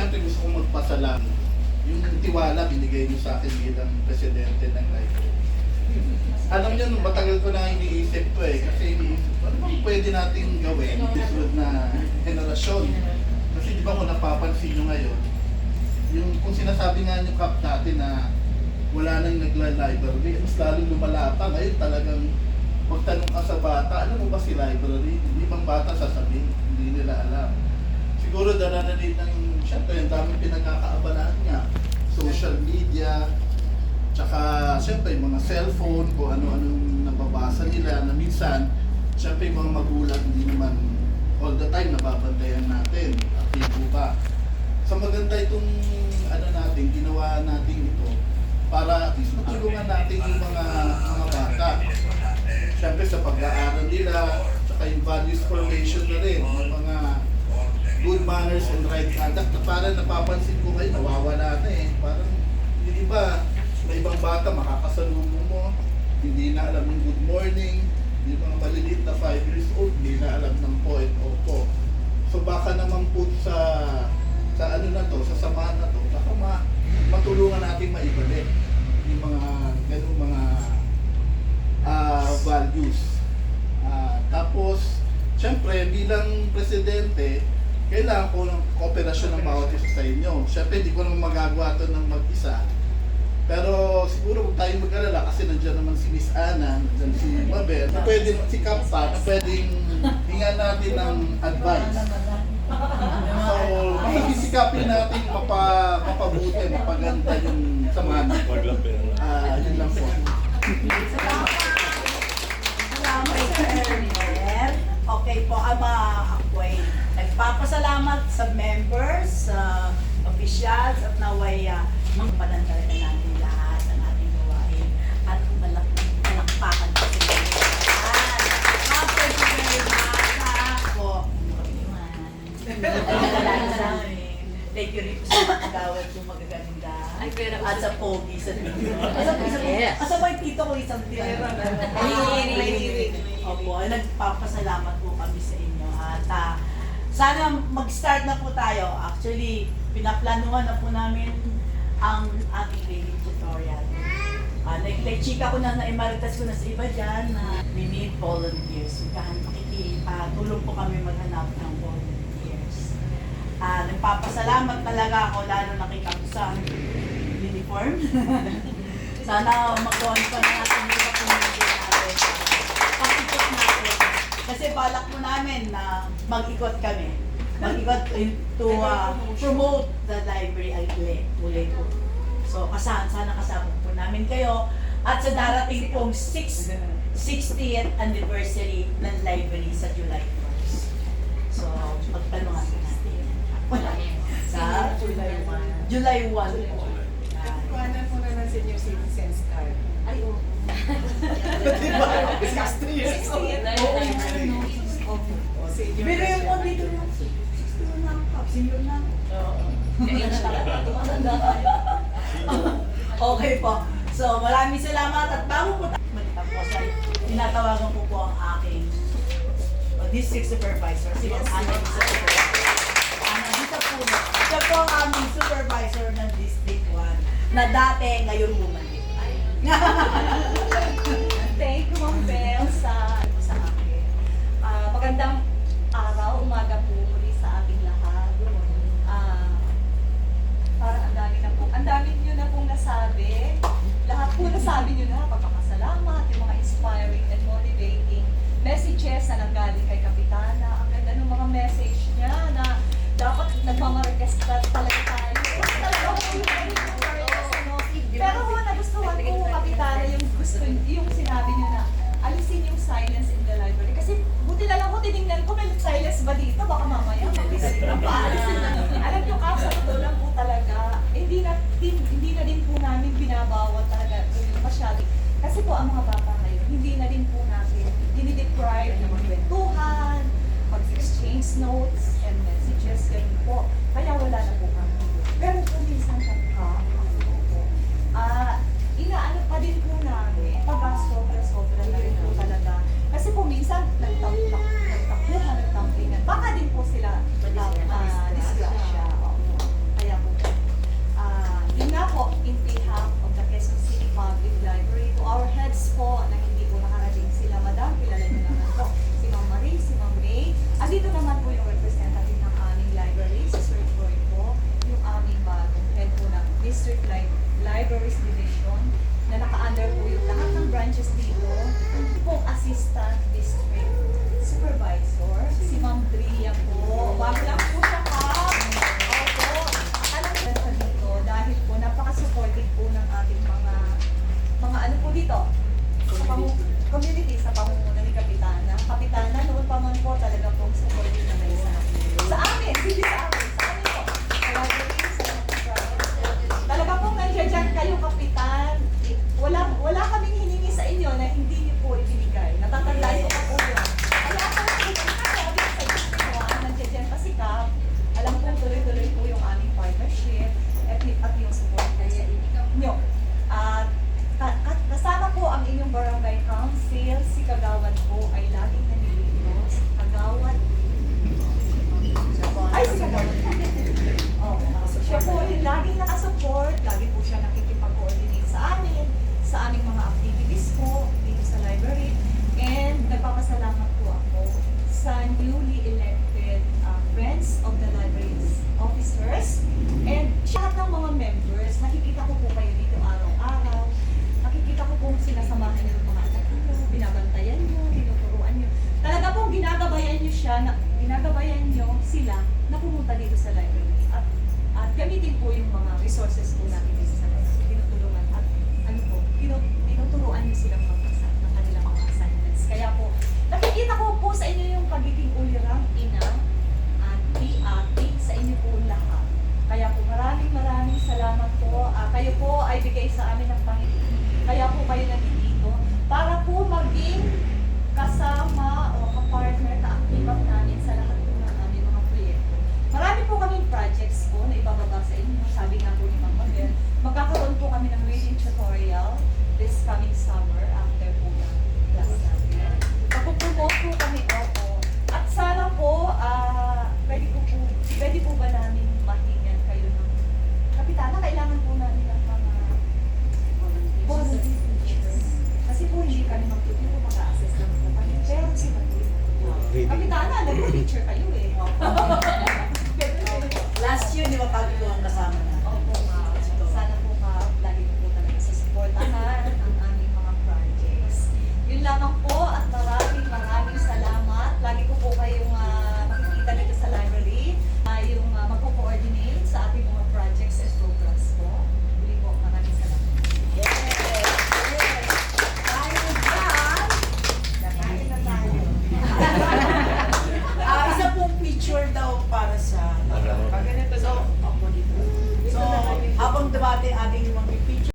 Siyempre gusto kong magpasalamat. Yung tiwala binigay niyo sa akin bilang presidente ng LIFO. Alam niyo, nung matagal ko na iniisip to kasi iniisip ko, ano bang pwede natin gawin sa susunod na henerasyon? Kasi di ba kung napapansin nyo ngayon, yung kung sinasabi nga nyo Kap natin na wala nang nagla-library, mas lalong lumala pa. Ngayon talagang magtanong ka sa bata, alam mo ba si library? Hindi bang bata sasabihin, hindi nila alam. Siguro daranalit ng, syempre, ang daming pinagkakaabalahan niya. Social media, tsaka syempre yung mga cellphone, kung ano-anong nababasa nila na minsan, syempre yung mga magulang hindi naman all the time nababantayan natin. Okay po ba? So maganda itong natin, ginawa natin ito para at least matulungan natin yung mga bata. Syempre sa pag-aaral nila, tsaka yung values formation na rin, yung mga good manners and right conduct na parang napapansin ko kayo, nawawala na Parang yung iba, may ibang bata makakasalubong mo, hindi na alam ng good morning, yung mga maliliit na 5 years old, hindi na alam ng po and opo. So baka naman po sa ano na to, sa samahan na to, baka matulungan natin maibalik yung mga ganung mga values. Tapos, syempre, bilang presidente, kailangan ko ng kooperasyon ng bawat isa sa inyo. Syempre, hindi ko naman magagawa ito ng mag-isa. Pero siguro huwag tayong mag-alala kasi nandiyan naman si Miss Ana, nandiyan si Mabel, na pwede, si Kappa, na pwedeng hingan natin ng advice. So, sisikapin natin mapabuti, mapaganda yung samahan. Yun lang po. Salamat, Sir. Okay po, ako ay nagpapasalamat sa members, sa officials, at naway panandalian natin lahat ng ating gawain at malakpakan po sa inyo. Thank you very much po. Thank you rin po sa mga kagawad yung magaganda at sa pogi sa video. Asa ba yung tito ko isang tira? Opo, nagpapasalamat po kami sa inyo at sana mag-start na po tayo. Actually, pinaplanuhan na po namin ang ating training tutorial. Nag-chika ko na na-emeritus ko na sa iba dyan na we need volunteers. Tulong po kami maghanap ng volunteers. Nagpapasalamat talaga ako lalo na kay Kapsa uniform. Sana magawan pa na natin yung community natin. Pakikot natin. Kasi balak mo namin na mag-ikot kami. Mag-ikot to promote the library ulit po. So sana kasama po namin kayo. At sa darating pong 60th anniversary ng library sa July 1st. So magtanungan po natin. Sa July 1 po. Kuhanan po na ng senior citizens card. Ay, oo. Diba? 60 years old. Pero yung mga dito na, 60 na ako, senior na ako. Okay po. So, maraming salamat at bago po tayo magtapos ay tinatawagan ko po ang aking district supervisor, si Ana Lisa Supervisor. Ana Lisa po. Siya po ang aming supervisor ng District 1 na dati ngayon bumalik. Thank you, Ma'am Bel, sa akin. Magandang araw, umaga po muli sa ating lahat. Parang ang dami nyo na pong nasabi. Lahat po nasabi nyo na, pagpapasalamat, yung mga inspiring and motivating messages na nanggaling kay Kapitana. Ang ganda ng mga message niya na dapat nagmamarites talaga tayo. Pero nagustuhan ko, Kapitana, yung sinabi niyo na alisin yung silence in the library. Kasi buti na lang ko tinignan ko, may silence ba dito? Baka mamaya mabigalit na paalisin na. Alam niyo, Kap, sa totoo lang po talaga, hindi na din po namin binabawal talaga masyado. Kasi po ang mga bata ngayon, hindi na din po natin dinideprive ng kwentuhan, pag-exchange notes and messages, ganun po. Kaya wala na po kami. Pero po minsan inaano pa din po namin, pag sobra na rin po talaga. Kasi po minsan, nagtakbuhan, nagtampingan. Baka din po sila disgrasya. nakasupport. Oh, siya po yung laging nakasupport, lagi po siya nakikipag-coordinate sa amin, sa aming mga activities po dito sa library. And nagpapasalamat po ako sa newly elected Friends of the Library's officers and lahat ng mga members. Nakikita ko po kayo dito araw-araw. Nakikita ko po sinasamahan niyo yung mga anak niyo, binabantayan niyo, tinuturuan niyo. Talaga pong ginagabayan niyo siya, ginagabayan niyo sila na pumunta dito sa library. At gamitin po yung mga resources po natin dito sa library. Tinutulungan at tinuturuan niyo silang magbasa ng kanilang mga assignments. Kaya po, nakikita ko po sa inyo yung pagiging ulirang ina, ate, sa inyo po lahat. Kaya po maraming salamat po. Kayo po ay bigay sa amin ng Panginoon. Kaya po kayo nandito para po maging kasama o kapartner, ka-activate namin sa lahat po ng aming mga proyekto. Marami po kaming projects po na ibababa sa inyo. Sabi nga po ni Ma'am Mabel, magkakaroon po kami ng reading tutorial this coming summer after po ng class natin. Pagpupromote po kami, opo. At sana po, pwede po ba namin mahingan kayo ng kapitana? Kailangan po namin ng mga volunteer teachers. Kasi po hindi kami magtuturo, mag-a-assess lang po kami. Pero sila po yung magtuturo. Kapitana, nag-teacher kayo eh. Last year, di ba pagi ko ang kasama na? Opo, ma'am. Sana po lagi po talaga susuportahan ang aming mga projects. Yun lamang po at maraming salamat. Lagi ko po kayong makikita dito sa library. Yung magpo-coordinate sa ating mga projects and programs po. Muli po, maraming salamat. Isa pong picture daw para sa... Pag ganito So, daw. ako dito. So, habang debate ating mga